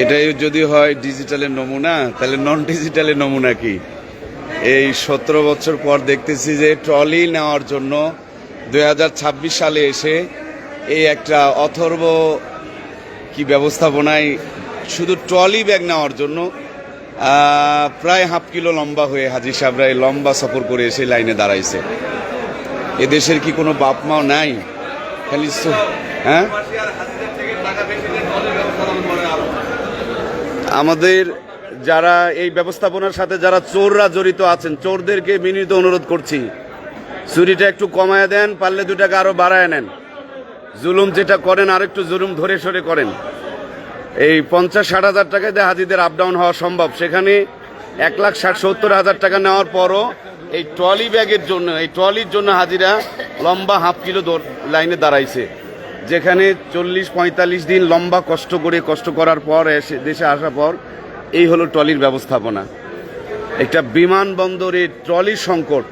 এটাই যদি হয় ডিজিটালের নমুনা, তাহলে নন ডিজিটালের নমুনা কি? এই 17 বছর পর দেখতেছি যে ট্রলি নেওয়ার জন্য 2026 সালে এসে এই একটা অথর্ব কি ব্যবস্থাপনায় শুধু ট্রলি ব্যাগ নেওয়ার জন্য প্রায় হাফ কিলো লম্বা হয়ে হাজি সাহেবরা এই লম্বা সফর করে এসে লাইনে দাঁড়াইছে। এ দেশের কি কোনো বাপ মাও নাই? খালি হ্যাঁ, আমাদের যারা এই ব্যবস্থাপনার সাথে যারা চোররা জড়িত আছেন, চোরদেরকে বিনীত অনুরোধ করছি, চুরিটা একটু কমায় দেন, পারলে 2 টাকা আরো বাড়ায় নেন। জুলুম যেটা করেন আর একটু জুলুম ধরে সরে করেন। এই 50-60 হাজার টাকায় দিয়ে হাজিদের আপ ডাউন হওয়া সম্ভব, সেখানে 1,60,70,000 টাকা নেওয়ার পরও এই ট্রলি ব্যাগের জন্য, এই ট্রলির জন্য হাজিরা লম্বা হাফ কিলো লাইনে দাঁড়াইছে, যেখানে 40-45 দিন লম্বা কষ্ট করার পর দেশে আসার পর এই হলো ট্রলির ব্যবস্থাপনা। একটা বিমানবন্দরে ট্রলির সংকট,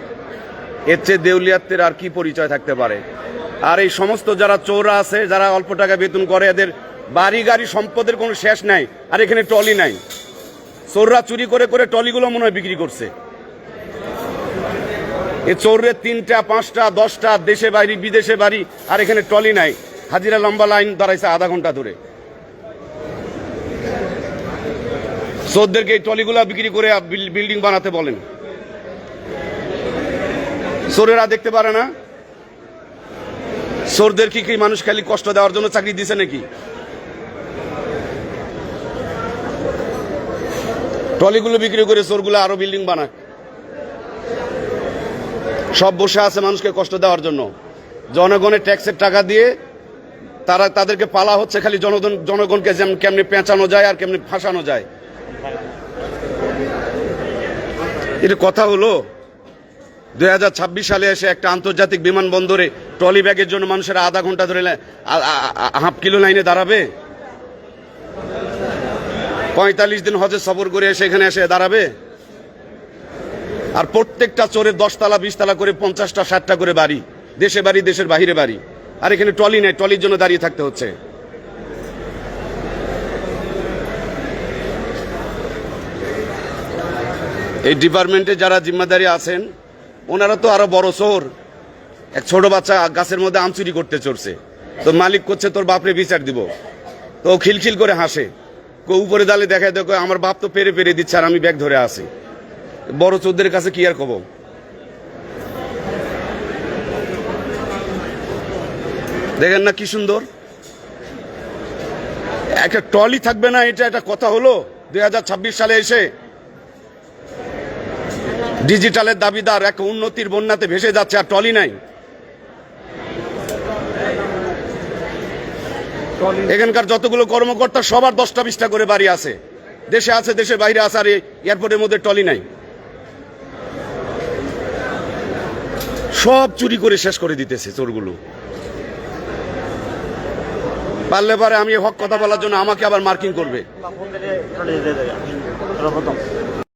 এর চেয়ে দেউলিয়াত্বের আর কি পরিচয় থাকতে পারে? আর এই সমস্ত যারা চোররা আছে, যারা অল্প টাকা বেতন করে, এদের বাড়ি গাড়ি সম্পদের কোনো শেষ নাই, আর এখানে ট্রলি নাই। চোররা চুরি করে করে ট্রলিগুলো মনে হয় বিক্রি করছে। এ চোরের 3টা 5টা 10টা দেশে বাড়ি বিদেশে বাড়ি, আর এখানে ট্রলি নাই। হাজিরা লম্বা লাইন দাঁড়াইছে আধা ঘন্টা ধরে। চোরদেরকে এই ট্রলিগুলা বিক্রি করে বিল্ডিং বানাতে বলেন। চোরেরা দেখতে পারে না? চোরদের কি মানুষ খালি কষ্ট দেওয়ার জন্য চাকরি দিছে নাকি? ট্রলিগুলো বিক্রি করে চোরগুলো আরো বিল্ডিং বানায়। সব বসে আছে মানুষকে কষ্ট দেওয়ার জন্য। জনগণের ট্যাক্সের টাকা দিয়ে তাদেরকে পালা হচ্ছে খালি জনগণকে কেমনে পেঁচানো যায় আর কেমনে ফাঁসানো যায়। এটা কথা হলো? 2026 সালে এসে একটা আন্তর্জাতিক বিমানবন্দরে ট্রলি ব্যাগের জন্য মানুষের আধা ঘন্টা ধরে হাফ কিলো লাইনে দাঁড়াবে? 45 দিন হজে সফর করে এসে এখানে এসে দাঁড়াবে? আর প্রত্যেকটা চোরের 10 তলা 20 তলা করে 50টা 60টা করে বাড়ি, দেশে বাড়ি দেশের বাহিরে বাড়ি, আর এখানে ট্রলি নেই, ট্রলির জন্য দাঁড়িয়ে থাকতে হচ্ছে। এই ডিপার্টমেন্টে যারা জিম্মাদারি আছেন ওনারা তো আরো বড় চোর। এক ছোট বাচ্চা গাছের মধ্যে আম চুরি করতে চড়ছে, তো মালিক করছে তোর বাপরে বিচার দিব, তো খিলখিল করে হাসে, উপরে দালে দেখায় দেখো আমার বাপ তো পেরে পেরে দিচ্ছে আর আমি ব্যাগ ধরে আসি। বড় চোরদের কাছে কি আর কব? দেখেন না কি সুন্দর একটা ট্রলি থাকবে না, এটা একটা কথা হলো? 2026 সালে এসে ডিজিটালের দাবিদার এক উন্নতির বন্যাতে ভেসে যাচ্ছে, আর ট্রলি নাই। এখানকার যতগুলো কর্মকর্তা সবার 10টা 20টা করে বাড়ি আছে, দেশের বাইরে আছে, আর এয়ারপোর্টের মধ্যে ট্রলি নাই। সব চুরি করে শেষ করে দিতেছে চোরগুলো। পারলে পারে আমি হক কথা বলার জন্য আমাকে আবার মার্কিং করবে।